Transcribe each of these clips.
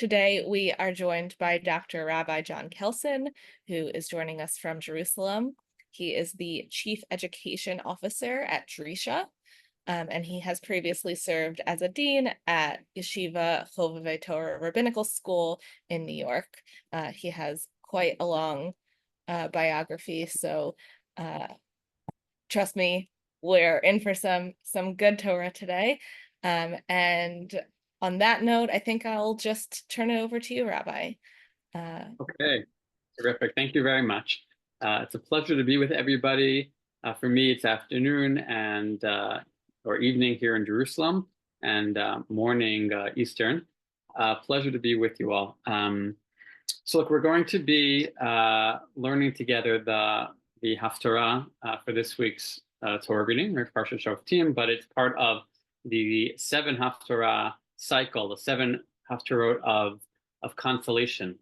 Today, we are joined by Dr. Rabbi John Kelson, who is joining us from Jerusalem. He is the Chief Education Officer at Drisha, and he has previously served as a dean at Yeshiva Chovevei Torah Rabbinical School in New York. He has quite a long biography, so trust me, we're in for some good Torah today. And on that note, I think I'll just turn it over to you, Rabbi. Okay, terrific. Thank you very much. It's a pleasure to be with everybody. For me, it's afternoon and or evening here in Jerusalem, and morning Eastern. Pleasure to be with you all. So look, we're going to be learning together the Haftarah for this week's Torah reading, or Parshat Shoftim, but it's part of the 7 Haftarah cycle, the 7 Haftarot of consolation,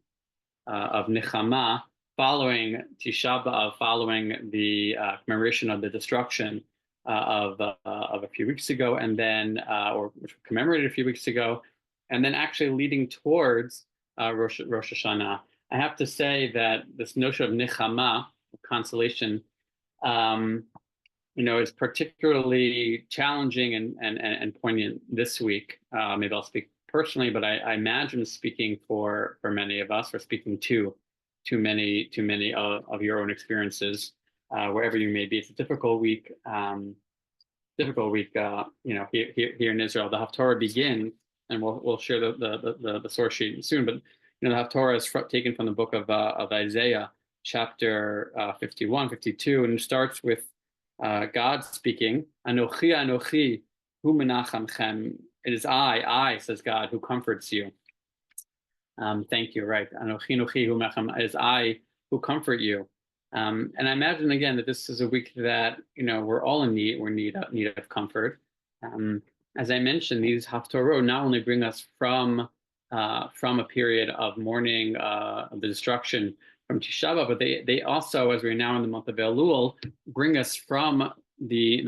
of Nechama, following Tisha B'Av, following the commemoration of the destruction of a few weeks ago, and then or which was commemorated a few weeks ago, and then actually leading towards Rosh Hashanah. I have to say that this notion of Nechama, consolation, is particularly challenging and poignant this week. Maybe I'll speak personally, but I imagine speaking for many of us, or speaking to many of your own experiences, wherever you may be. It's a difficult week. Here in Israel. The Haftarah begins, and we'll share the source sheet soon. But the Haftarah is taken from the book of Isaiah, chapter 51, 52, and it starts with God speaking. Anochi, Anochi, hu menachamchem. It is I, says God, who comforts you. Thank you. Right. Anochi, Anochi, hu menachem. It is I who comfort you. And I imagine again that this is a week that we're all in need. We're in need of comfort. As I mentioned, these Haftarot not only bring us from a period of mourning of the destruction from Tisha B'Av, but they also, as we're now in the month of Elul, bring us from the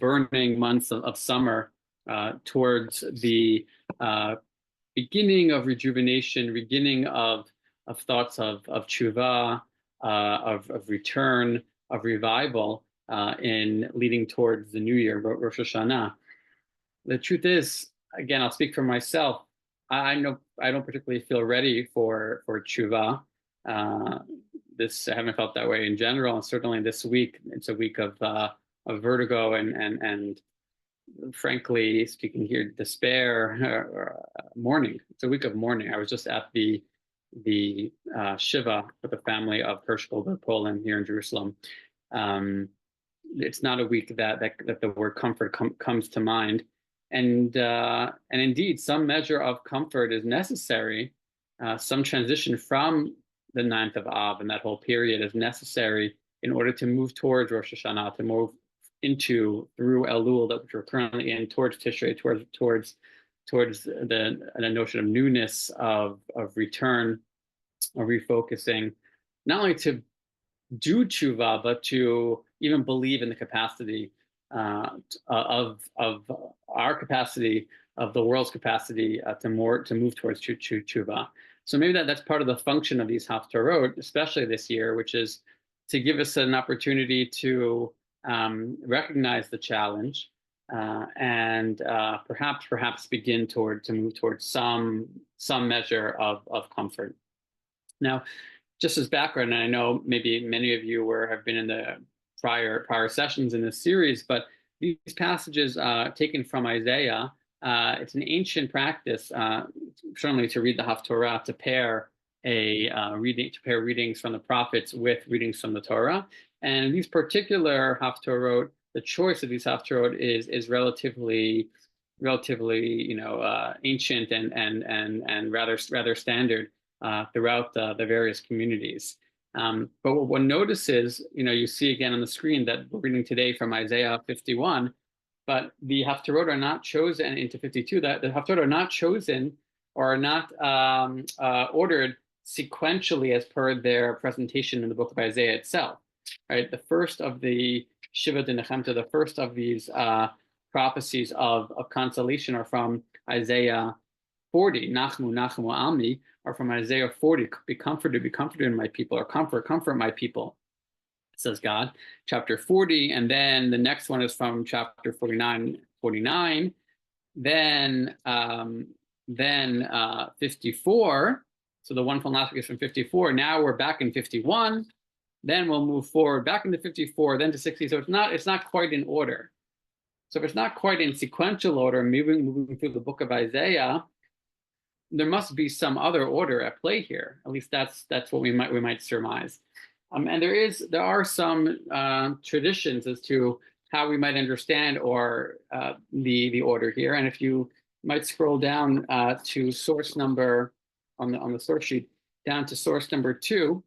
burning months of summer towards the beginning of rejuvenation, beginning of thoughts of tshuva, of return, of revival, in leading towards the new year, Rosh Hashanah. The truth is, again, I'll speak for myself. I know I don't particularly feel ready for tshuva. I haven't felt that way in general, and certainly this week, it's a week of vertigo and frankly speaking here, despair, mourning. It's a week of mourning. I was just at the Shiva with the family of Hirsch Goldberg Poland here in Jerusalem. It's not a week that the word comfort comes to mind, and indeed some measure of comfort is necessary. Some transition from the 9th of Av and that whole period is necessary in order to move towards Rosh Hashanah, to move through Elul that we're currently in, towards Tishrei, towards the notion of newness, of return, of refocusing, not only to do tshuva, but to even believe in the capacity of our capacity, of the world's capacity to move towards tshuva. So maybe that's part of the function of these Haftarot, especially this year, which is to give us an opportunity to recognize the challenge, and perhaps begin to move towards some measure of comfort. Now, just as background, and I know maybe many of you have been in the prior sessions in this series, but these passages taken from Isaiah, it's an ancient practice, certainly to read the Haftarah, to pair readings from the prophets with readings from the Torah. And these particular Haftarot, the choice of these Haftarot is relatively ancient and rather standard throughout the various communities. But what one notices, you see again on the screen that we're reading today from Isaiah 51, but the Haftarot are not chosen into 52. That the Haftarot are not chosen or are not ordered sequentially as per their presentation in the book of Isaiah itself. Right, the first of the Shiva de Nechemta, the first of these prophecies of consolation are from Isaiah 40, Nachmu, Nachmu Ami, are from Isaiah 40, be comforted in my people, or comfort my people, says God. Chapter 40, and then the next one is from chapter 49, then 54. So the one from last week is from 54. Now we're back in 51. Then we'll move forward back into 54, then to 60. So it's not quite in order. So if it's not quite in sequential order, moving through the book of Isaiah, there must be some other order at play here. At least that's what we might surmise. And there are some traditions as to how we might understand or the order here. And if you might scroll down to source number on the source sheet, down to source number 2,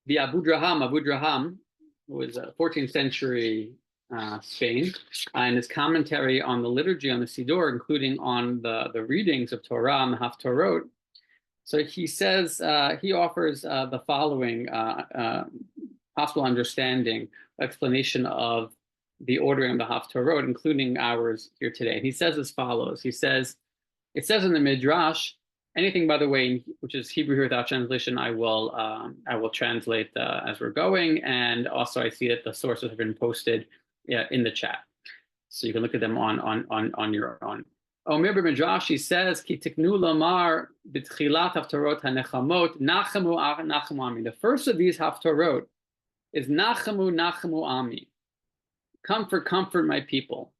the Abu Draham was a 14th century Spain, and his commentary on the liturgy on the Siddur, including on the readings of Torah and the Haftorot. So he says, he offers the following possible understanding, explanation of the ordering of the Haftorot, including ours here today. He says as follows. He says, it says in the Midrash, anything, by the way, which is Hebrew here without translation, I will translate as we're going, and also I see that the sources have been posted in the chat, so you can look at them on your own. Omer b'Midrash, he says, Ki tiknu lamar b'tchilat haftarot hanechamot nachamu nachamu ami. The first of these haftarot is nachamu nachamu ami. Comfort my people.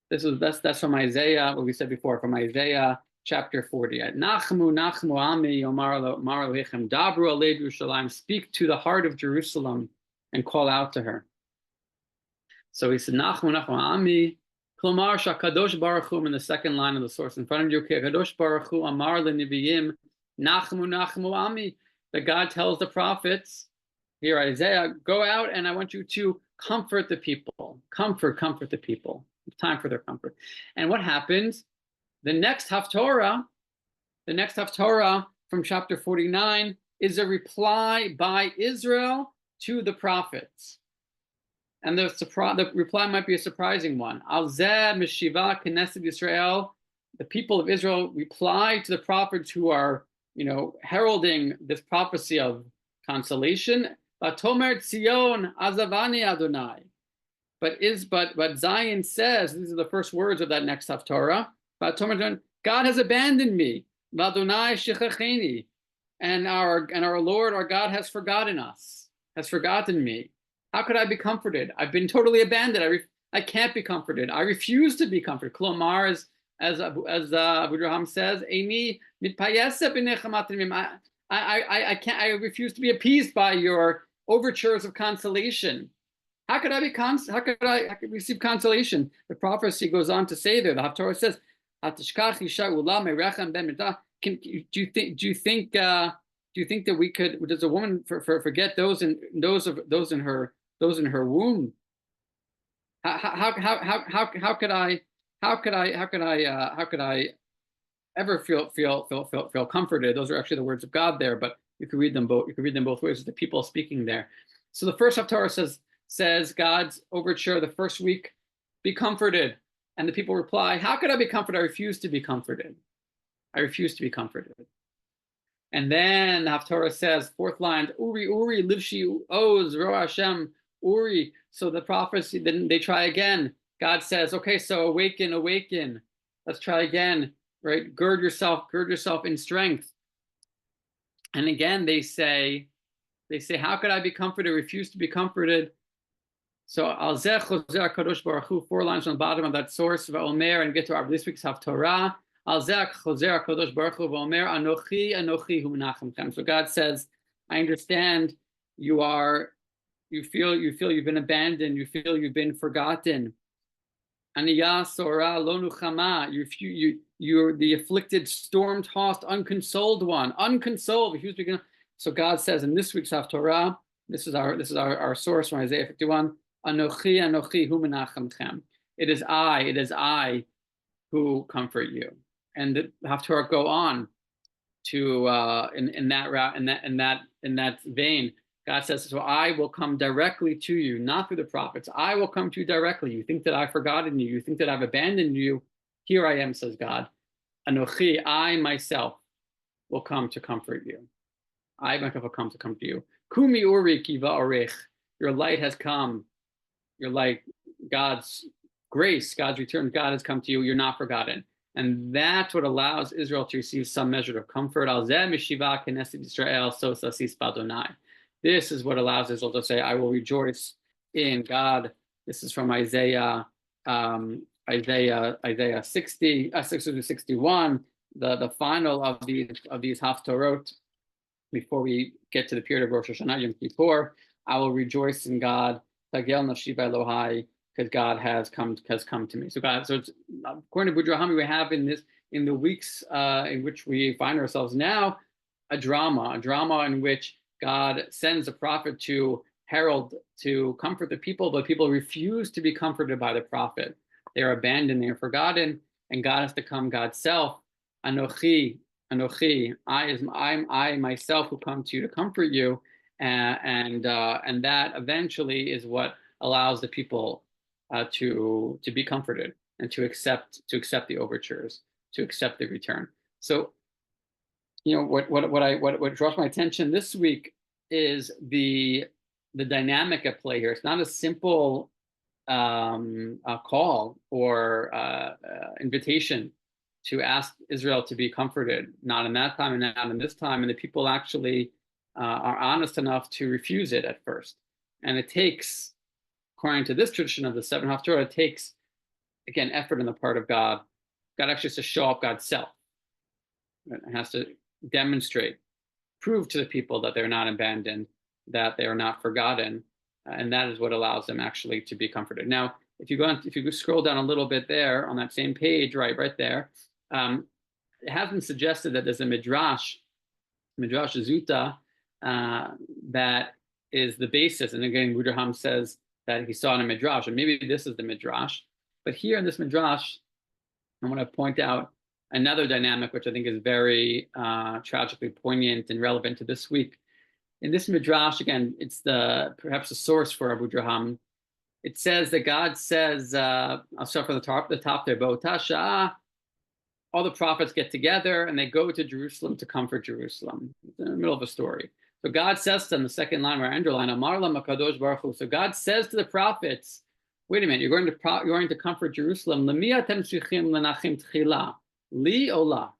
That's from Isaiah, what we said before, from Isaiah chapter 40. Nachamu ami yomar lechem dabru alei Yerushalayim. Speak to the heart of Jerusalem and call out to her. So he said, Nachamu ami. Klomar shakadosh baruch hu, in the second line of the source in front of you, kadosh baruch hu amar leniviyim nachamu ami. That God tells the prophets, here Isaiah, go out and I want you to comfort the people. Comfort the people. It's time for their comfort. And what happens? The next Haftorah from chapter 49 is a reply by Israel to the prophets. And the reply might be a surprising one. Al zeh mishiva Knesset Yisrael. The people of Israel reply to the prophets who are, heralding this prophecy of consolation. Vatomer Tzion azavani Adonai. But Zion says, these are the first words of that next Haftorah. Vatomer, God has abandoned me. Vadonai shechacheni. And our Lord, our God, has forgotten us, has forgotten me. How could I be comforted? I've been totally abandoned. I can't be comforted. I refuse to be comforted. Klomar, as Abu Draham says, Eini mitpayeseh b'nechamatim. I can't. I refuse to be appeased by your overtures of consolation. How could I receive consolation? The prophecy goes on to say there. The Haftorah says, "Atishkach isha ula merechem ben midah." Do you think that we could? Does a woman forget those in her womb? How could I ever feel comforted? Those are actually the words of God there, but you could read them both. You could read them both ways. It's the people speaking there. So the first Haftarah says God's overture the first week, be comforted, and the people reply, how could I be comforted? I refuse to be comforted. I refuse to be comforted. And then the Haftarah says, fourth line, Uri, Livshi, Oz, Ro Hashem, Uri. So the prophecy, then they try again. God says, okay, so awaken. Let's try again, right? Gird yourself in strength. And again, they say, how could I be comforted? I refuse to be comforted. So Al Zeh Chozer Kadosh Baruch Hu, 4 lines on the bottom of that source, Omer, and get to our this week's Haftarah. Al Zeh Chozer Kadosh Baruch Hu, Omer, Anochi Hu Menachemchem. So God says, I understand you feel you've been abandoned, you feel you've been forgotten. Aniyah Sora Lo Nuchama, you're the afflicted, storm-tossed, unconsoled one, unconsoled. So God says in this week's Haftarah, this is our source from Isaiah 51. Anochi hu menachemchem. It is I who comfort you. And the Haftarah go on to in that vein. God says, so I will come directly to you, not through the prophets. I will come to you directly. You think that I've forgotten you. You think that I've abandoned you. Here I am, says God. Anochi, I myself will come to comfort you. I myself will come to comfort you. Kumi uri kiva orech. Your light has come. Your light, God's grace, God's return, God has come to you. You're not forgotten. And that's what allows Israel to receive some measure of comfort. This is what allows Israel to say, I will rejoice in God. This is from Isaiah 61, the final of these Haftorot, before we get to the period of Rosh Hashanah, Yom Kippur. I will rejoice in God, because God has come to me. So it's according to Budrahami, we have in the weeks in which we find ourselves now, a drama in which God sends a prophet to herald, to comfort the people, but people refuse to be comforted by the prophet. They are abandoned, they are forgotten, and God has to come, God's self. Anochi, I myself will come to you to comfort you, and that eventually is what allows the people to be comforted and to accept the overtures, to accept the return. So, what draws my attention this week is the dynamic at play here. It's not a simple a call or invitation to ask Israel to be comforted, not in that time and not in this time. And the people actually are honest enough to refuse it at first. And it takes, according to this tradition of the 7 Haftorah, it takes, again, effort on the part of God. God actually has to show up God's self. It has to demonstrate, prove to the people that they're not abandoned, that they are not forgotten. And that is what allows them actually to be comforted. Now, if you scroll down a little bit there on that same page, right there, it has been suggested that there's a midrash Zuta, that is the basis. And again, Budraham says that he saw in a midrash, and maybe this is the midrash. But here in this midrash, I want to point out another dynamic, which I think is very tragically poignant and relevant to this week. In this midrash, again, it's perhaps the source for Abu Draham. It says that God says, I'll start from the top there, Bo'tasha, all the prophets get together and they go to Jerusalem to comfort Jerusalem. It's in the middle of a story. So God says to them, the second line or underline, Amar lam HaKadosh Baruch Hu. So God says to the prophets, wait a minute, you're going to comfort Jerusalem. Li ola.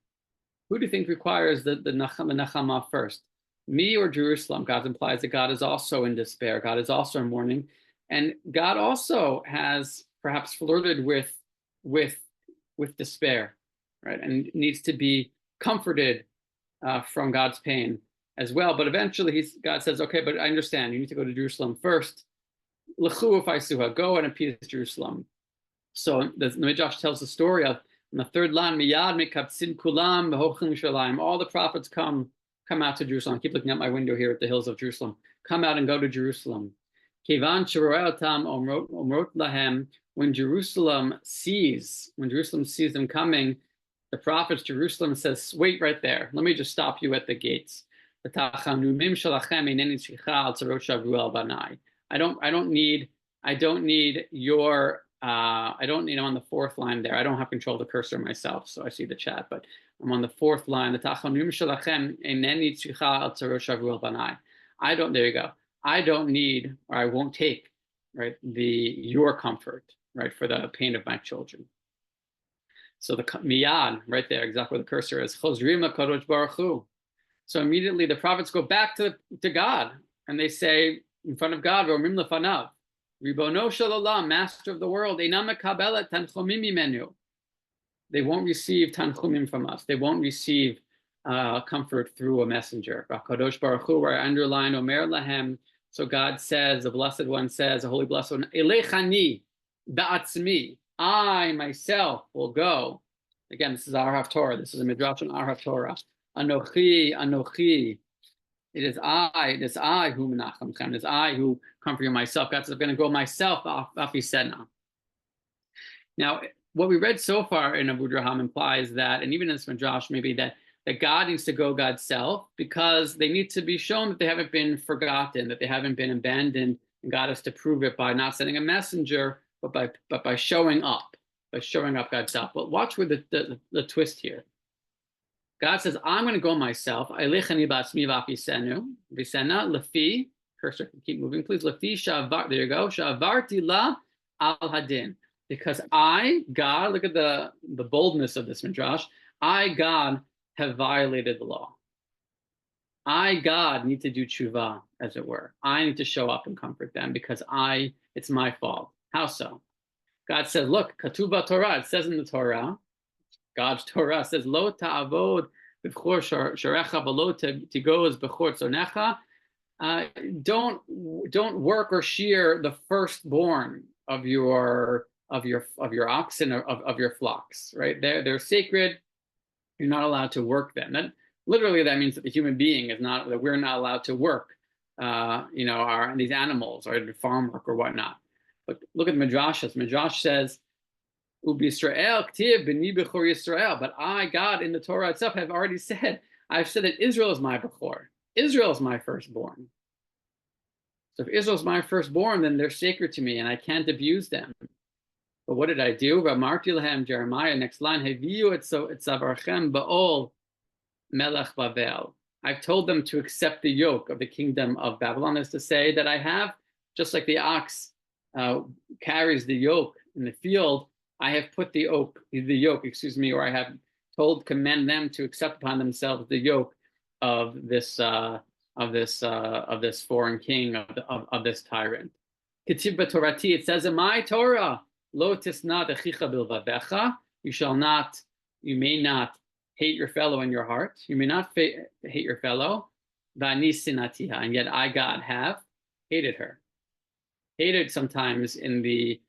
Who do you think requires the Nachama first? Me or Jerusalem? God implies that God is also in despair. God is also in mourning. And God also has perhaps flirted with despair, right? And needs to be comforted from God's pain as well. But eventually God says, okay, but I understand. You need to go to Jerusalem first. L'chu ufaisuha, go and appease Jerusalem. So the Midrash tells the story of, in the third line, miyad mikabtzin kulam b'hochim Yerushalayim. All the prophets come out to Jerusalem. I keep looking out my window here at the hills of Jerusalem. Come out and go to Jerusalem. Kevan sheroeotam omrot lahem. When Jerusalem sees them coming, the prophets, Jerusalem says, wait right there. Let me just stop you at the gates. I don't need I'm on the fourth line there. I don't have control of the cursor myself, so I see the chat, but I'm on the fourth line. There you go. I don't need, or I won't take, right, your comfort, right, for the pain of my children. So the miyad, right there, exactly where the cursor is. Chozrim HaKadosh Baruch Hu. So immediately the prophets go back to God, and they say in front of God, V'omrim lefanav, Ribono shel olam, Master of the world, einam mekabelet tanchumim mimenu. They won't receive tanchumim from us. They won't receive comfort through a messenger. HaKadosh Baruch Hu, where I underline Omer lahem. So God says, the Blessed One says, the Holy Blessed One, Elechani ba'atzmi, I myself will go. Again, this is our Haftorah. This is a midrash on our Haftorah. Anochi. It is I who menachem. It is I who comfort you myself. God says, I'm going to go myself. Now, what we read so far in Abu Draham implies that, and even in this midrash, maybe that God needs to go God's self because they need to be shown that they haven't been forgotten, that they haven't been abandoned, and God has to prove it by not sending a messenger, but by showing up God's self. But watch with the twist here. God says, I'm going to go myself. Eilichani ba'atzmi v'afisenu, v'sena lefi, cursor, keep moving, please. Lefi shavar, there you go. Shavarti la al hadin. Because I, God, look at the boldness of this midrash. I, God, have violated the law. I, God, need to do tshuva, as it were. I need to show up and comfort them because it's my fault. How so? God says, look, katuba Torah, it says in the Torah, God's Torah says, Lo ta'avod b'chor sharecha v'lo tigoz b'chor tzonecha. Don't work or shear the firstborn of your oxen of your flocks. Right? They're sacred. You're not allowed to work them. That means that the human being is not, that we're not allowed to work. These animals or farm work or whatnot. But look at the Midrash. Midrash says, Ub'Yisrael k'tiv b'ni b'chor Yisrael. But I, God, in the Torah itself, have already said, I've said that Israel is my b'chor. Israel is my firstborn. So if Israel is my firstborn, then they're sacred to me, and I can't abuse them. But what did I do? V'amarti lahem, Jeremiah, next line, Heviu et tzavarchem ba'ol melech Bavel. I've told them to accept the yoke of the kingdom of Babylon, is to say that I have, just like the ox carries the yoke in the field, I have put the yoke, or I have commend them to accept upon themselves the yoke of this foreign king, of this tyrant. Ketib b'torati, it says in my Torah, Lo tisna dechicha bilvavecha, you may not hate your fellow in your heart. You may not hate your fellow. V'ani sinatiha, and yet I, God, have hated her. Hated sometimes in the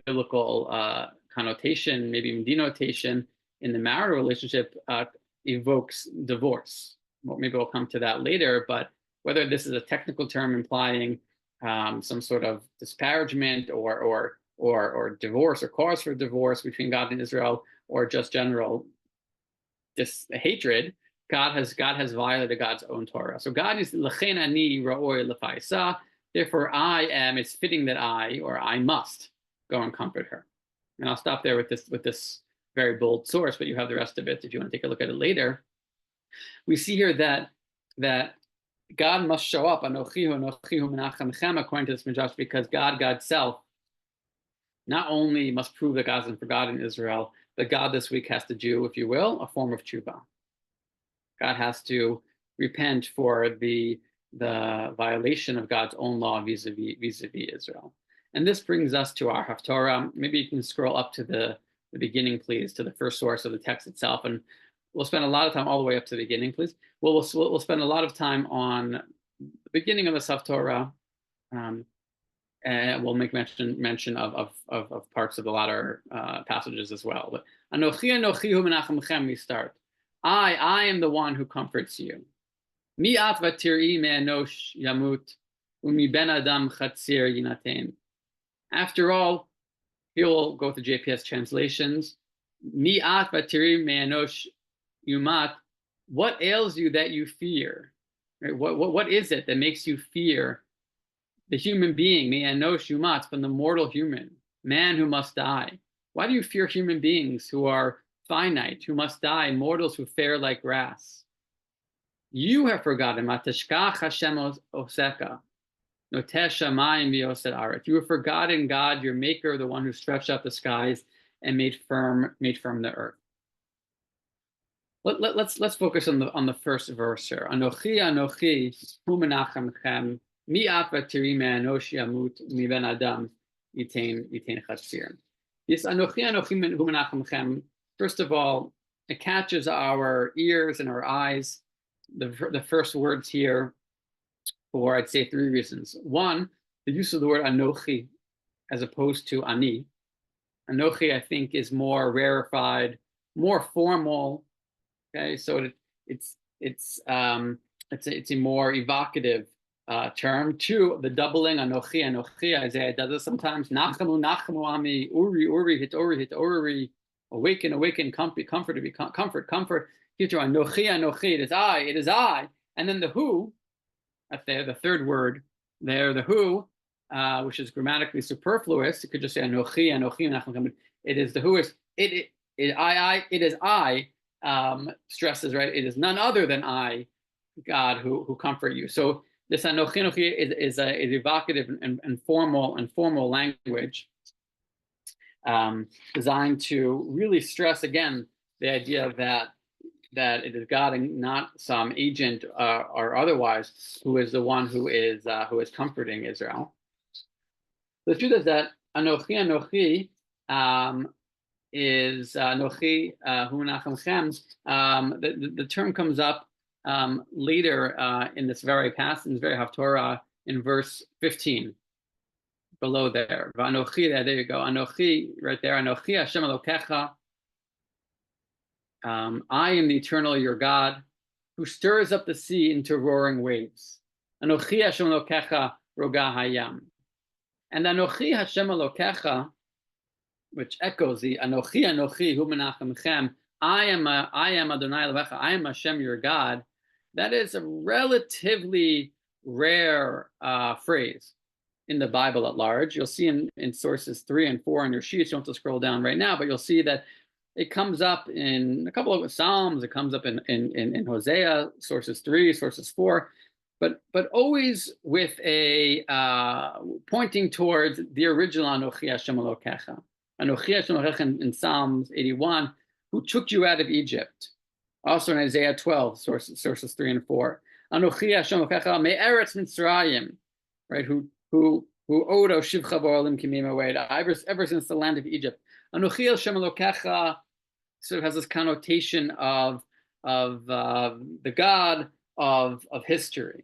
biblical connotation, maybe even denotation, in the marital relationship, evokes divorce. Well, maybe we'll come to that later, but whether this is a technical term implying some sort of disparagement or divorce or cause for divorce between God and Israel, or just general hatred, God has violated God's own Torah. So God is l'chein ani ra'oi l'faisa. Therefore, it's fitting that I must go and comfort her. And I'll stop there with this very bold source, but you have the rest of it if you want to take a look at it later. We see here that God must show up, Anochihu menachemchem, according to this midrash, because God's self not only must prove that God's been forgotten in Israel, but God this week has to do, if you will, a form of tshuva. God has to repent for the violation of God's own law vis-a-vis Israel. And this brings us to our Haftorah. Maybe you can scroll up to the beginning, please, to the first source of the text itself. And we'll spend a lot of time all the way up to the beginning, please. We'll spend a lot of time on the beginning of the Haftorah, and we'll make mention of parts of the latter passages as well. But Anochi Anochihu menachemchem, we start. I am the one who comforts you. Mi'at vatiri me'enosh yamut, umi ben adam chatzir yinaten. After all, here we'll go to JPS translations. Mi'at vatiri me'enosh yumat. What ails you that you fear? Right? What is it that makes you fear the human being, me'enosh yumat, from the mortal human, man who must die? Why do you fear human beings who are finite, who must die, mortals who fare like grass? You have forgotten. Matashkach Hashem oseka, notesh shamayim v'yosed aretz. You have forgotten God, your Maker, the one who stretched out the skies and made firm the earth. Let's focus on the first verse here. Anochi Anochi hu menachemchem, mi'at v'tiri me'enosh yamut mi'ben adam yitain chatzir. This Anochi Anochi hu menachemchem, first of all, it catches our ears and our eyes. The first words here for, I'd say, three reasons. One, the use of the word Anochi as opposed to Ani. Anochi, I think, is more rarefied, more formal. Okay, so it's a more evocative term. Two, the doubling Anochi, Isaiah does this sometimes. Nachemu ami, uri, hit uri, awaken, comfort. Anochi, it is I. And then the who, that's there, the third word there, the who, which is grammatically superfluous. You could just say Anochi, Nachem. It is the who is it is I stresses, right? It is none other than I, God, who comfort you. So this Anochi Anochi is evocative and formal language designed to really stress again the idea that it is God and not some agent or otherwise who is the one who is comforting Israel. The truth is that Anochi Anochi is Anochi Hu Menachemchem. The term comes up later in this very passage, in this very Haftorah, in verse 15. Below there, Anochi, there you go. Anochi, right there. Anochi Hashem Elokecha. I am the eternal your God, who stirs up the sea into roaring waves. Anochi Hashem Elokecha Roga Hayam. And Anochi Hashem Elokecha, which echoes the Anochi Anochi Hu Menachemchem. I am Adonai Elohecha. I am Hashem your God. That is a relatively rare phrase in the Bible at large. You'll see in sources 3 and 4 on your sheets. You don't have to scroll down right now, but you'll see that it comes up in a couple of Psalms. It comes up in Hosea, sources 3, sources 4, but always with a pointing towards the original Anochi Hashem Elokecha. Anochi Hashem Elokecha in Psalms 81, who took you out of Egypt. Also in Isaiah 12, sources 3 and 4. Anochi Hashem Elokecha me'eretz Mitzrayim, right? Who odo shivcha ba'olim kimim away ever since the land of Egypt. Anochi Hashem Elokecha sort of has this connotation of the God of history,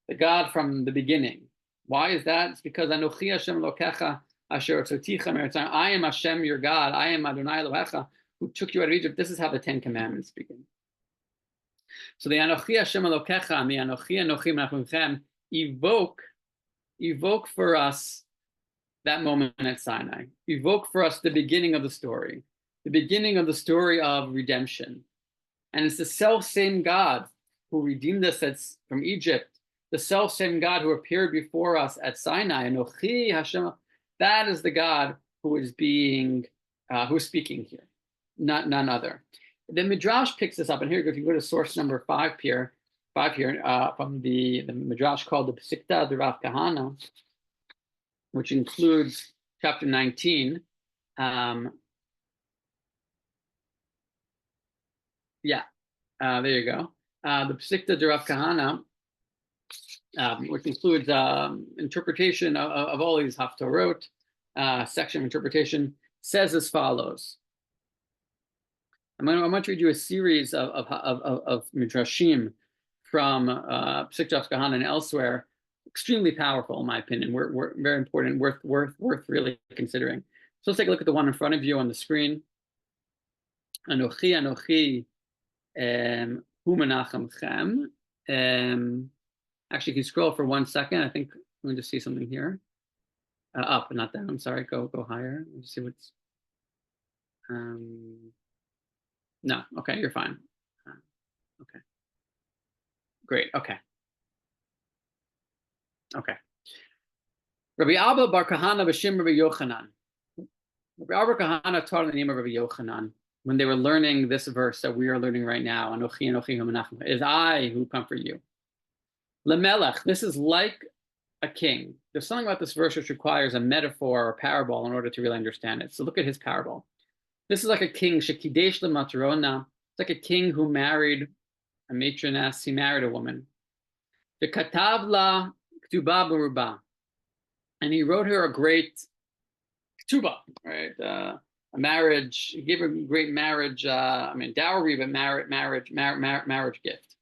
the God from the beginning. Why is that? It's because Anochi Hashem Elokecha asher tzotticha me'eretzayim. I am Hashem your God. I am Adonai Elohecha who took you out of Egypt. This is how the Ten Commandments begin. So the Anochi Hashem Elokecha and the Anochi Anochi Menachemchem evoke for us that moment at Sinai. Evoke for us the beginning of the story of redemption. And it's the self-same God who redeemed us from Egypt, the self-same God who appeared before us at Sinai. Anochi Hashem, that is the God who is speaking here, none other. The Midrash picks this up, and here, if you go to source number 5 here, from the Midrash called the Pesikta de Rav Kahana, which includes chapter 19. There you go. The Pesikta de Rav Kahana, which includes interpretation of all these Haftorot, section of interpretation, says as follows. I'm going to read you a series of Midrashim from Pesikta Rav Kahana and elsewhere. Extremely powerful, in my opinion. We're very important, worth really considering. So let's take a look at the one in front of you on the screen. Anochi Anochi Hu Menachemchem. Actually, if you scroll for 1 second, I think I'm going to see something here. Up, not down. I'm sorry. Go higher. Let's see what's. No. Okay, you're fine. Okay. Great. Okay. Rabbi Abba Bar Kahana b'Shem Rabbi Yochanan. Rabbi Abba Kahana taught in the name of Rabbi Yochanan when they were learning this verse that we are learning right now. Anochi Anochi Hu Menachemchem. It is I who comfort you. Lemelech. This is like a king. There's something about this verse which requires a metaphor or parable in order to really understand it. So look at his parable. This is like a king. Shekidesh lematrona. It's like a king who married a matroness. He married a woman. The katavla ktuba b'ruba, and he wrote her a great ktuba, right? A marriage. He gave her a great marriage. Dowry, but marriage gift.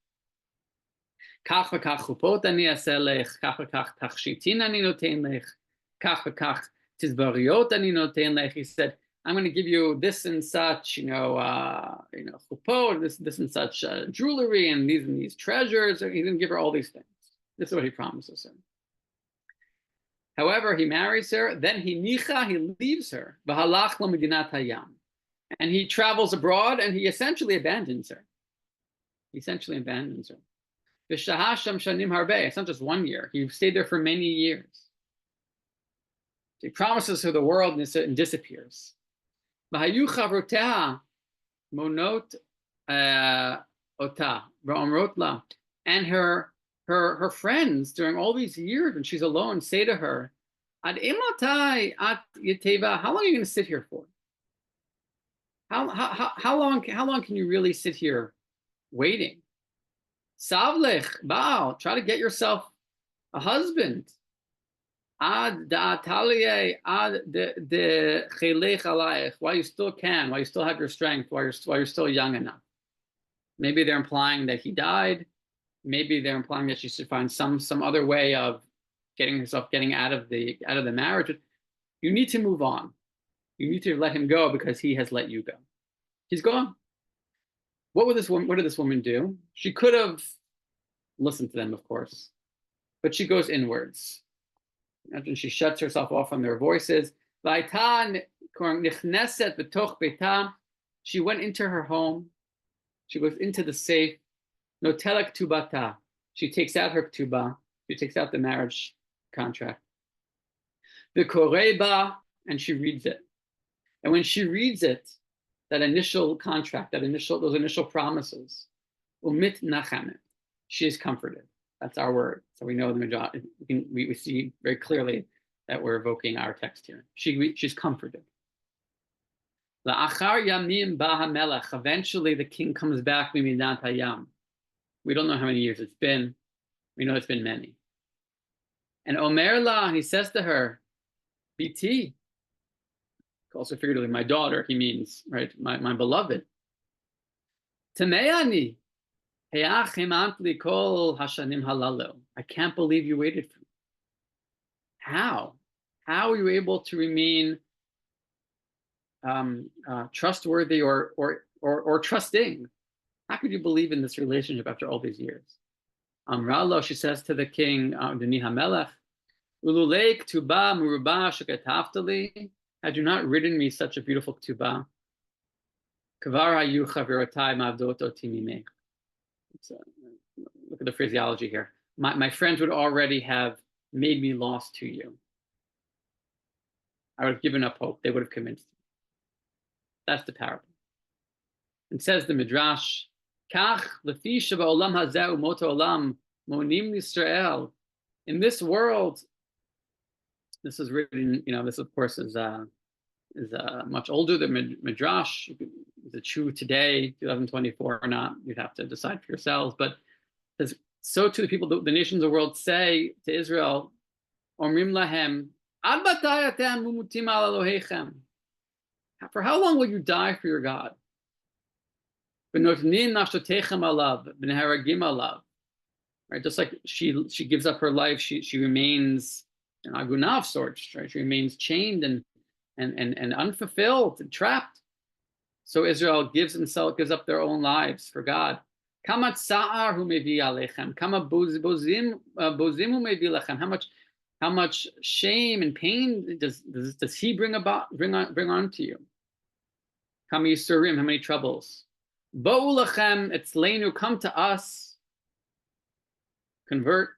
Kach v'kach chupot ani aseh lech, kach v'kach tachshitin ani noten lech, kach v'kach tizbariot ani noten lech. He said, I'm going to give you this and such, chupot, this and such jewelry, and these treasures. He's going to give her all these things. This is what he promises her. However, he marries her, then he leaves her, v'halach l'medinat hayam, and he travels abroad, and he essentially abandons her. It's not just 1 year. He stayed there for many years. He promises her the world and disappears. Monot ota va'omrot la, and her friends during all these years when she's alone say to her, ad imatai at yeteva, how long are you going to sit here for? How long can you really sit here waiting? Savlech, Baal, try to get yourself a husband. Ad da'ataliye, ad de chelech alayich, while you still can, while you still have your strength, while you're still young enough. Maybe they're implying that he died. Maybe they're implying that she should find some other way of getting out of the marriage. You need to move on. You need to let him go because he has let you go. He's gone. What did this woman do? She could have listened to them, of course, but she goes inwards. Imagine she shuts herself off from their voices. She went into her home. She goes into the safe. Notelek tubata. She takes out her ketubah. She takes out the marriage contract. The koreba, and she reads it. And when she reads it, that initial contract, those initial promises, umit nachamet, she is comforted. That's our word. So we know the majority. We see very clearly that we're evoking our text here. She's comforted. La'achar yamim ba'hamelech. Eventually, the king comes back. Mimidat hayam. We don't know how many years it's been. We know it's been many. And Omer la, he says to her, "Biti." Also figuratively, my daughter. He means, right, my beloved. Tameani. I can't believe you waited for me. How? How are you able to remain trustworthy or trusting? How could you believe in this relationship after all these years? Amralo, she says to the king, Deni HaMelech, Ululei k'tuba merubah shekataftali, had you not written me such a beautiful k'tuba, Kvar hayu chaverotai ma'avdot oti mimech. Look at the phraseology here. My friends would already have made me lost to you. I would have given up hope. They would have convinced me. That's the parable. It says the Midrash, Kach lefi sheba'olam hazeh umot ha'olam monim Yisrael. In this world, this is written, this of course is much older than Midrash. Is it true today, 2024 or not? You'd have to decide for yourselves. But so too the people, the nations of the world say to Israel, Omrim lahem, ad matay atem mumutim al Elohechem. For how long will you die for your God? V'notnin nafshotechem alav, v'neharagim alav. Right, just like she gives up her life, she remains an agunah of sorts, right? She remains chained and unfulfilled and trapped. So Israel gives up their own lives for God. Kamat sa'ar hu mevi alechem, kama bozim hu mevi lechem. How much shame and pain does he bring on to you? Kama yisurim, how many troubles? Bo'u lechem etzleinu, come to us, convert,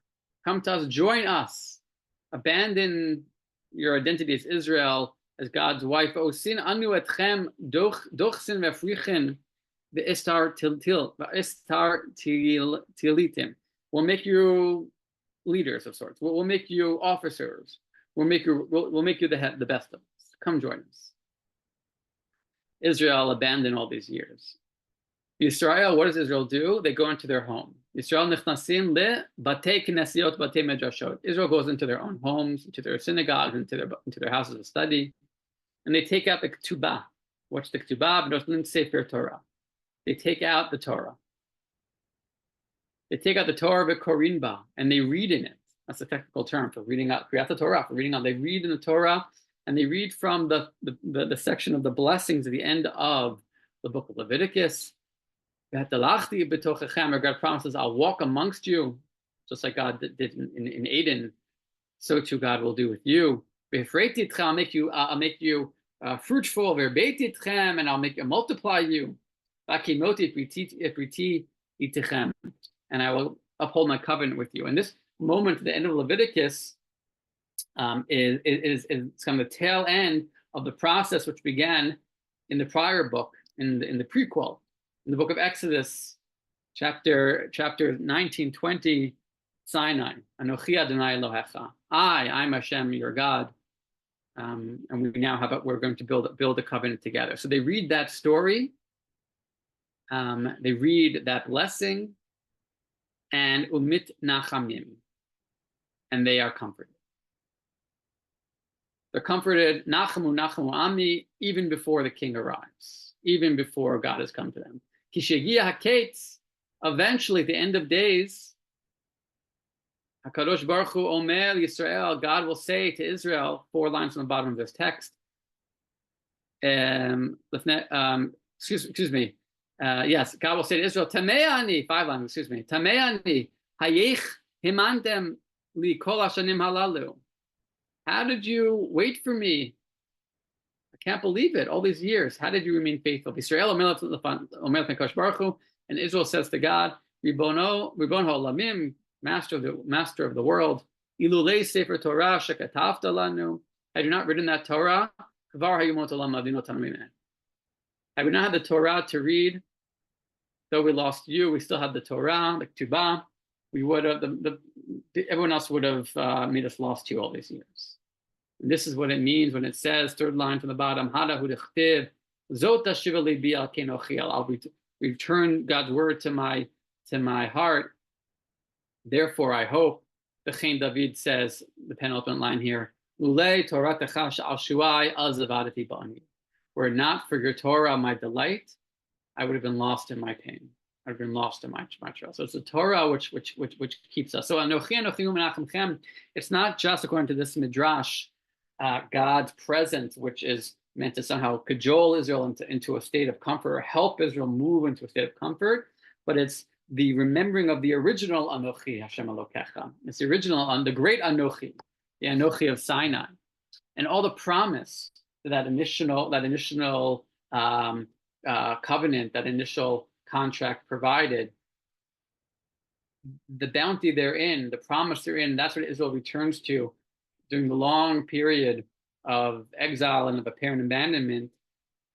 come to us, join us, abandon your identity as Israel, as God's wife. Osin anu etchem dochsin v'frichin v'istar tilitim. We'll make you leaders of sorts. We'll make you officers. We'll make you the best of us. Come join us. Israel abandoned all these years. Yisrael, what does Israel do? They go into their home. Yisrael nichnasim le batei knesiot batei medrashot. Israel goes into their own homes, into their synagogues, into their houses of study, and they take out the ketubah. What's the ketubah? B'noshlim sefer Torah. They take out the Torah. They take out the Torah v'korinba, and they read in it. That's a technical term for reading out. Kriyat Torah, for reading out. They read in the Torah, and they read from the section of the blessings at the end of the book of Leviticus. Where God promises, I'll walk amongst you, just like God did in Eden. So too God will do with you. I'll make you fruitful, and I'll multiply you. And I will uphold my covenant with you. And this moment at the end of Leviticus is kind of the tail end of the process which began in the prior book, in the prequel. In the book of Exodus, chapter 19, 20, Sinai, Anochi Adonai Elohecha. I'm Hashem, your God. And we now we're going to build a covenant together. So they read that story. They read that blessing, and umit nachamim, and they are comforted. They're comforted, nachamu nachamu ami, even before the king arrives, even before God has come to them. Kishegia haketz, eventually at the end of days, HaKadosh Baruch Hu Omer Yisrael, God will say to Israel, 4 lines on the bottom of this text. Excuse me. Yes, God will say to Israel, Tameani, 5 lines, excuse me. Tameani, Hayech himantem li kol hashanim halalu. How did you wait for me? I can't believe it. All these years, how did you remain faithful? Israel Omer HaKadosh Baruch Hu, and Israel says to God, Ribono Olamim, Master of the world, Ilulei Sefer Torah shekatavta lanu. Had you not written that Torah, Kvar hayumot olam avinu tanamim. Had we not had the Torah to read, though we lost you, we still had the Torah, the Ketubah. We would have everyone else would have made us lost to you all these years. And this is what it means when it says, 3rd line from the bottom, Hada hu dechtiv, Zot tashiva libi al kenochi. I'll return God's word to my heart. Therefore, I hope, the Chen David says, the penultimate line here, Ulei Torah al shuai al zavadati ba'ani. Were it not for your Torah, my delight, I would have been lost in my pain. I've been lost in my trust. So it's the Torah which keeps us. So Anochi Anochi Menachemchem, it's not just according to this midrash, God's presence, which is meant to somehow cajole Israel into a state of comfort, or help Israel move into a state of comfort, but it's the remembering of the original Anochi Hashem Elokecha. It's the original, the great Anochi, the Anochi of Sinai, and all the promise that initial covenant, that initial contract provided, the bounty therein, the promise therein. That's what Israel returns to during the long period of exile and of apparent abandonment,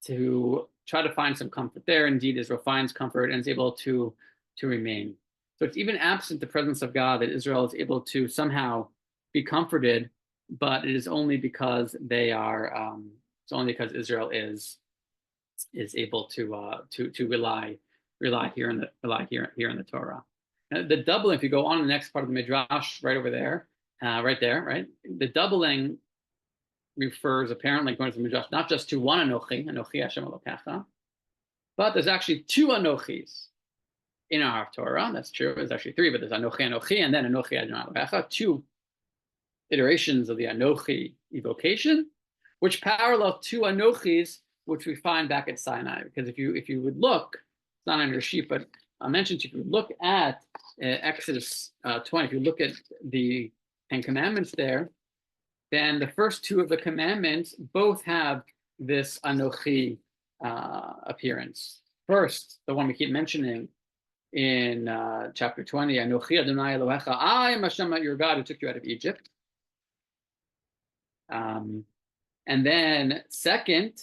to try to find some comfort there. Indeed, Israel finds comfort and is able to remain. So it's even absent the presence of God that Israel is able to somehow be comforted, but it is only because they are. It's only because Israel is able to rely here in the Torah. Now, the doubling, if you go on the next part of the midrash, right over there, right there, right. The doubling refers apparently, according to the midrash, not just to one Anochi Hashem Elokecha, but there's actually 2 Anochis in our Torah. That's true. There's actually 3, but there's Anochi, and then Anochi Adonai Elohecha, 2 iterations of the Anochi evocation, which parallel 2 Anochis, which we find back at Sinai. Because if you would look, it's not on your sheet, but I mentioned, if you look at Exodus 20, if you look at the 10 Commandments there, then the first 2 of the commandments both have this Anochi appearance. First, the one we keep mentioning in chapter 20, Anochi Adonai Elohecha, I am Hashem your God who took you out of Egypt. And then second,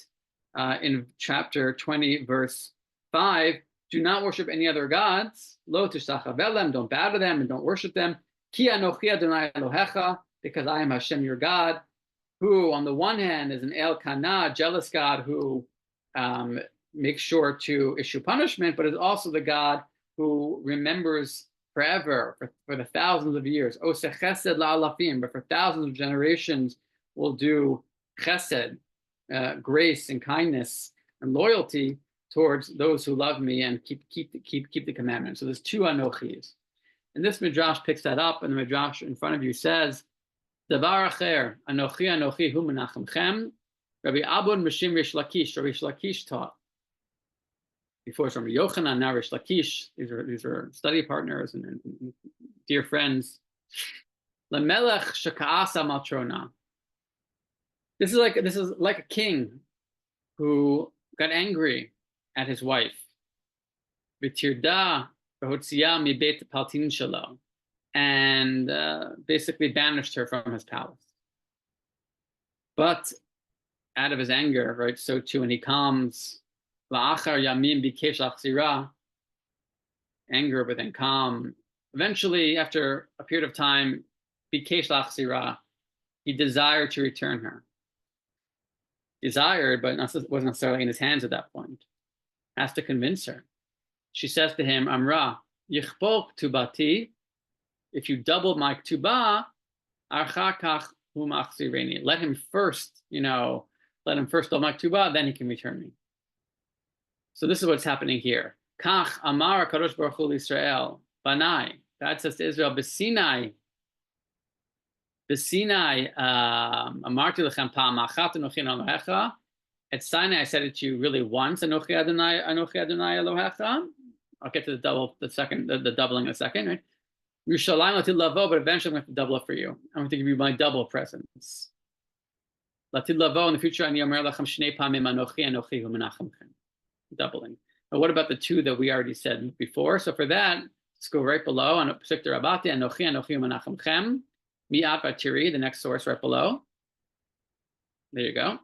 in chapter 20, verse 5, do not worship any other gods. Lo tishtachaveh, don't bow to them and don't worship them. Ki anochi Adonai Elohecha, because I am Hashem your God, who on the one hand is an El Kana, jealous God who makes sure to issue punishment, but is also the God who remembers forever, for the thousands of years. Oseh chesed la'alafim, but for thousands of generations will do chesed, grace and kindness and loyalty towards those who love me and keep the commandments. So there's 2 Anochis. And this midrash picks that up, and the midrash in front of you says, Davar acher, Anochi hu menachemchem, Rabbi Abun Mishim Rish Lakish, or Rish Lakish taught. Before it's from Yochanan, now Rish Lakish. These are study partners and dear friends. Lamelech sheka'asa maltrona. This is like a king who got angry at his wife. V'tirda v'hotzia mibeit paltin shelo, and basically banished her from his palace. But out of his anger, right, so too, when he calms La'achar yamim bikesh lachzira, anger but then calm. Eventually, after a period of time, bikesh lachzira, he desired to return her. Desired, but wasn't necessarily in his hands at that point. Has to convince her. She says to him, Amra, yichpok tubati, if you double my tuba, archakach hu machzireni. Let him first, let him first double my tuba, then he can return me. So this is what's happening here. Kach amar kadosh baruch hu Israel, banai. God says to Israel, B'Sinai, amarti lechem pa'am achat anochi Elohecha. At Sinai, I said it to you really once. Anochi Adonai Elohecha. I'll get to the doubling in a second, right? Yerushalayim latid lavo, but eventually I'm going to double it for you. I'm going to give you my double presence. Latid lavo, in the future, ani omer lachem shnei pamim anochi hu menachemchem. Doubling. But what about the two that we already said before? So for that, let's go right below on Pesukta Rabati, anochi hu menachemchem. Mi'at vatiri, the next source right below. There you go.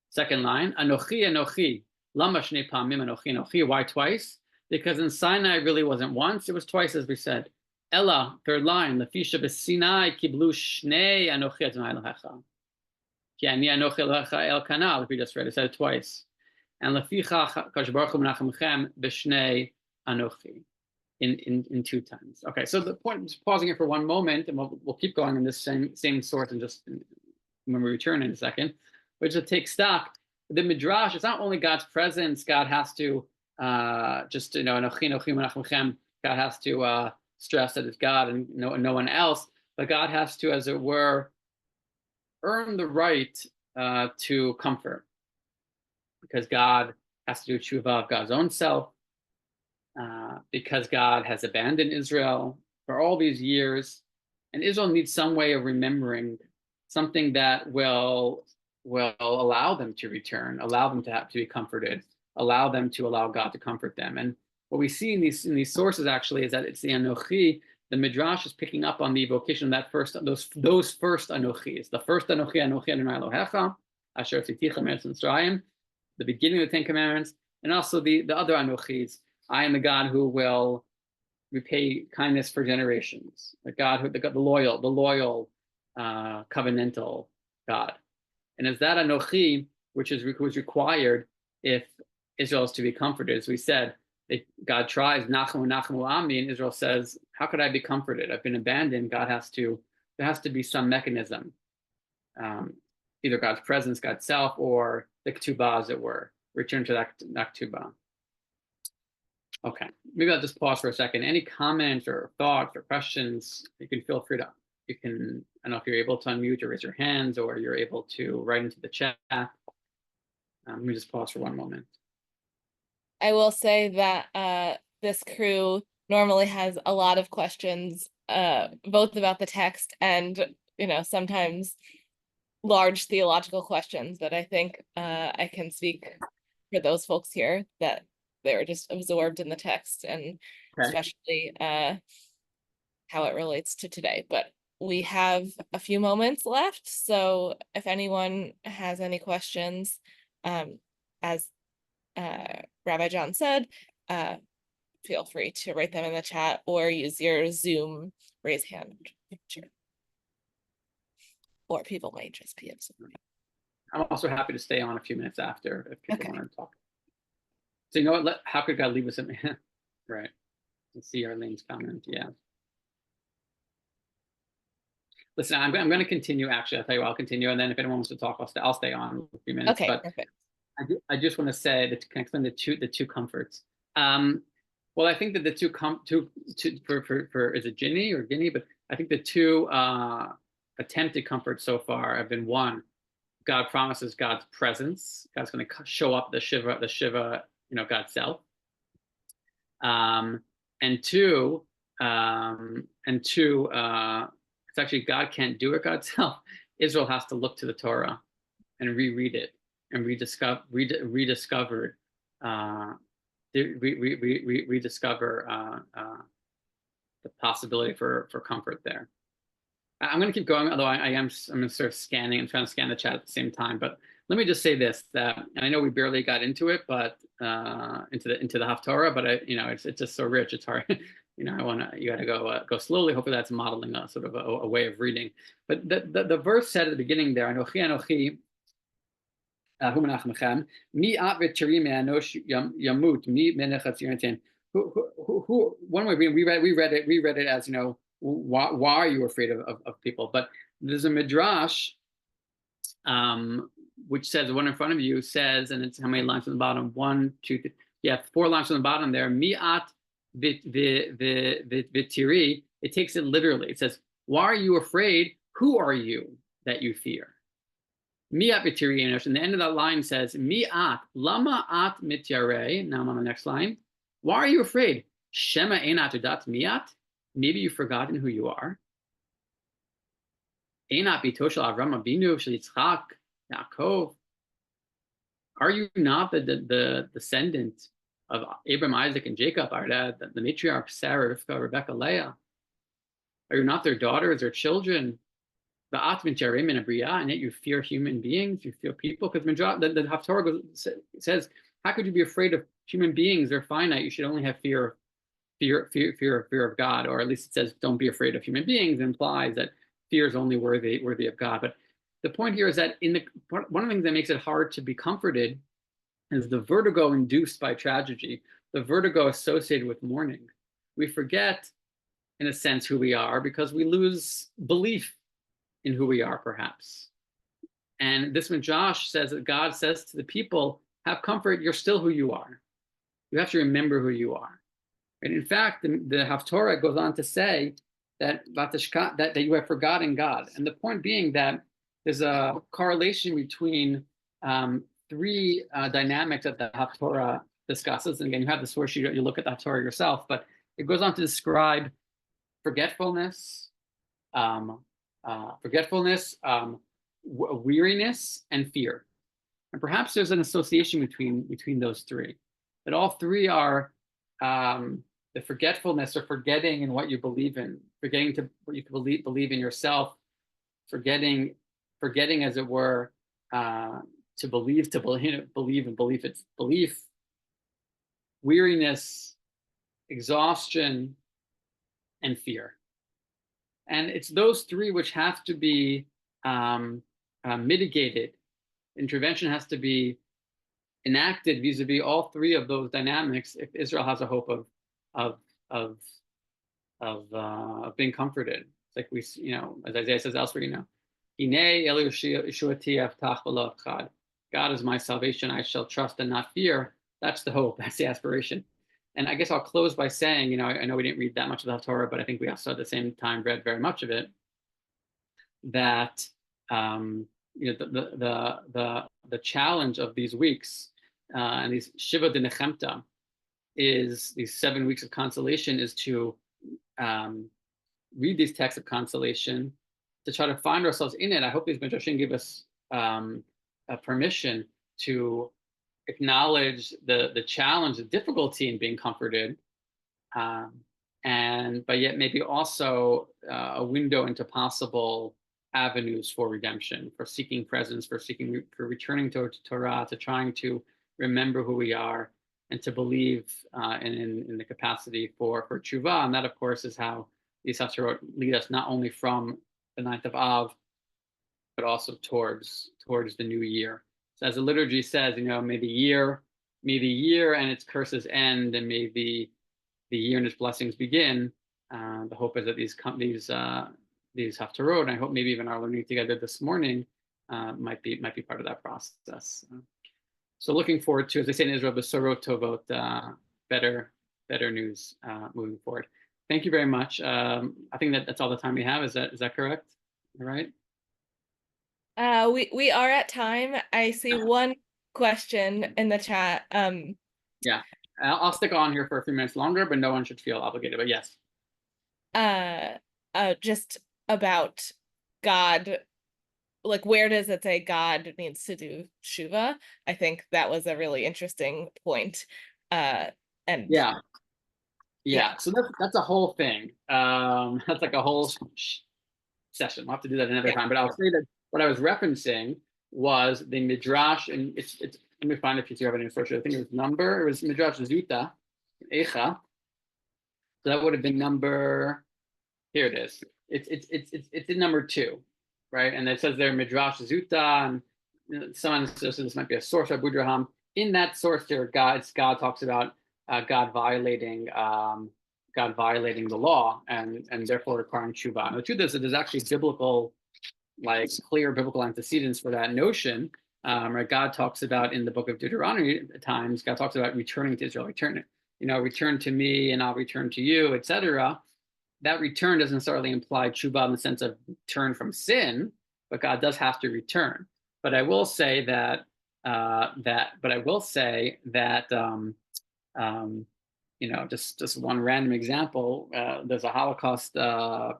Second line, Anochi, lama shnei pamim Anochi. Why twice? Because in Sinai it really wasn't once, it was twice, as we said. Ella, third line, Lefisha b'Sinai kiblu shnei Anochi Adonai Elohecha. Ki ani Anochi Elohecha el kanal, if we just read it, said it twice. And Leficha kadosh baruch hu menachemchem b'shnei Anochi. In two times. Okay, so the point is pausing here for one moment, and we'll keep going in this same source and just when we return in a second. But just to take stock, the Midrash, it's not only God's presence, God has to God has to stress that it's God and no one else, but God has to, as it were, earn the right to comfort, because God has to do tshuva of God's own self, because God has abandoned Israel for all these years, and Israel needs some way of remembering something that will allow them to return, allow them to be comforted, allow them to allow God to comfort them. And what we see in these sources actually is that it's the Anochi. The Midrash is picking up on the evocation of those first Anochis. The first Anochi Adonai Elohecha, Asher Tziticha Meretz Mitzrayim, the beginning of the Ten Commandments, and also the other Anochis. I am the God who will repay kindness for generations. The God the loyal, covenantal God. And as that Anochi, which was required if Israel is to be comforted, as we said, God tries Nachamu Ami, and Israel says, "How could I be comforted? I've been abandoned." There has to be some mechanism, either God's presence, God's self, or the ketubah, as it were. Return to that ketubah. Okay, maybe I'll just pause for a second. Any comments or thoughts or questions? You can feel free to. I don't know if you're able to unmute or raise your hands, or you're able to write into the chat. Let me just pause for one moment. I will say that this crew normally has a lot of questions, both about the text and, sometimes large theological questions, but I think I can speak for those folks here that they were just absorbed in the text, and especially how it relates to today. But we have a few moments left, so if anyone has any questions, as Rabbi John said, feel free to write them in the chat or use your Zoom raise hand feature. Or people might just be absorbed. I'm also happy to stay on a few minutes after if people want to talk. So you know what? How could God leave us in? Right. Let's see Arlene's comment. Yeah. Listen, I'm going to continue. Actually, I'll tell you what, I'll continue, and then if anyone wants to talk, I'll stay on a few minutes. Okay, but perfect. I just want to say that can explain the two comforts. Well, I think that the two for is it Ginny or Guinea? But I think the two attempted comforts so far have been: one, God promises God's presence. God's going to show up the Shiva, God's self. And two, it's actually God can't do it God's self. Israel has to look to the Torah and reread it and rediscover the possibility for comfort there. I'm going to keep going, although I'm sort of scanning and trying to scan the chat at the same time. But let me just say this, that, and I know we barely got into it, but into the Haftarah, but it's just so rich, it's hard. You got to go slowly. Hopefully that's modeling a sort of a way of reading. But the verse said at the beginning there, Anochi Anochi hu menachem lechem, mi at v'tiri me'anosh yamut, mi menachat yonatan. Who one way we read it as, why are you afraid of people? But there's a midrash which says, the one in front of you says, and it's how many lines on the bottom? 1, 2, 3, yeah, 4 lines on the bottom there. Mi'at v'tiri. It takes it literally. It says, why are you afraid? Who are you that you fear? Mi'at v'tiri. And the end of that line says, Mi'at lama at mityare. Now I'm on the next line. Why are you afraid? Shema einat udat mi'at. Maybe you've forgotten who you are. Einat bitoshel Avram Avinu shel Yitzchak Yaakov. Are you not the descendant of Abraham, Isaac, and Jacob? Are the matriarch Sarah, Rivka, Rebecca, Leah? Are you not their daughters, their children? And yet you fear human beings, you fear people? Because the Haftarah says, how could you be afraid of human beings? They're finite. You should only have fear of God, or at least it says, don't be afraid of human beings. It implies that fear is only worthy of God. But the point here is that one of the things that makes it hard to be comforted is the vertigo induced by tragedy, the vertigo associated with mourning. We forget, in a sense, who we are because we lose belief in who we are, perhaps. And this midrash says that God says to the people, have comfort, you're still who you are. You have to remember who you are. And in fact, the Haftarah goes on to say that you have forgotten God. And the point being that there's a correlation between 3 dynamics that the Haftarah discusses. And again, you have the source sheet, you look at the Haftarah yourself, but it goes on to describe forgetfulness, weariness, and fear. And perhaps there's an association between those 3. That all 3 are the forgetfulness, or forgetting in what you believe in, forgetting to what you believe in yourself, forgetting, as it were, to believe in belief, weariness, exhaustion, and fear. And it's those 3 which have to be mitigated. Intervention has to be enacted vis-a-vis all 3 of those dynamics if Israel has a hope of being comforted. It's like we, as Isaiah says elsewhere, God is my salvation, I shall trust and not fear. That's the hope, that's the aspiration. And I guess I'll close by saying, I know we didn't read that much of the Torah, but I think we also at the same time read very much of it, that the challenge of these weeks and these Shiva de Nechemta is these 7 weeks of consolation, is to read these texts of consolation, to try to find ourselves in it. I hope these midrashim give us permission to acknowledge the challenge, the difficulty in being comforted, but yet maybe also a window into possible avenues for redemption, for seeking presence, for returning to Torah, to trying to remember who we are, and to believe in the capacity for tshuva. And that, of course, is how these Haftarot lead us not only from the 9th of Av, but also towards the new year. So as the liturgy says, may the year and its curses end, and may the year and its blessings begin. The hope is that these Haftarot, and I hope maybe even our learning together this morning, might be part of that process. So looking forward to, as they say in Israel, besorot tovot, better news moving forward. Thank you very much. I think that's all the time we have. Is that correct? All right. We are at time. I see one question in the chat. Yeah, I'll stick on here for a few minutes longer, but no one should feel obligated. But yes. Just about God, like, where does it say God needs to do tshuva? I think that was a really interesting point. And yeah. So that's a whole thing. That's like a whole session. We'll have to do that another time. But I'll say that what I was referencing was the Midrash, and it's let me find if you have any search. I think it was Midrash Zuta, Echa. So that would have been number, here it is. It's in number 2, right? And it says there Midrash Zuta, and someone says this might be a source of Budraham. In that source there, God talks about God violating the law and therefore requiring tshuva. And the truth is that there's actually biblical, like clear biblical antecedents for that notion. Right? God talks about in the book of Deuteronomy at times, God talks about returning to Israel, return to me and I'll return to you, etc. That return doesn't necessarily imply tshuva in the sense of turn from sin, but God does have to return. But I will say that just one random example. There's a Holocaust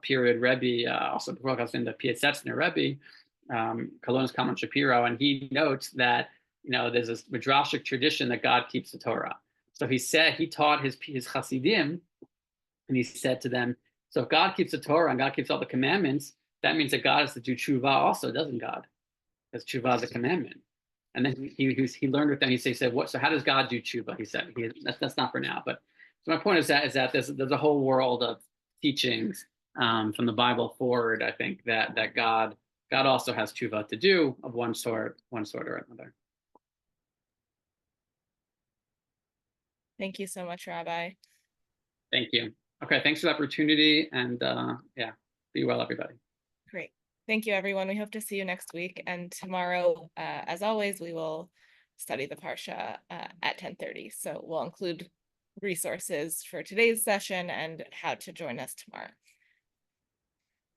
period Rebbe, also Holocaust in the Piasetzner Rebbe, Colonus Kalman Shapiro, and he notes that there's this midrashic tradition that God keeps the Torah. So he taught his Hasidim, and he said to them, so if God keeps the Torah and God keeps all the commandments, that means that God has to do tshuva also, doesn't God? Because tshuva is a commandment. And then he learned with them. He said, "What? So how does God do tshuva?" He said, "That's not for now." But so my point is that there's a whole world of teachings from the Bible forward. I think that God also has tshuva to do of one sort or another. Thank you so much, Rabbi. Thank you. Okay, thanks for the opportunity, and be well, everybody. Great. Thank you, everyone. We hope to see you next week. And tomorrow, as always, we will study the Parsha at 10:30. So we'll include resources for today's session and how to join us tomorrow.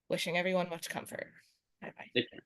Wishing everyone much comfort. Bye-bye. Take care.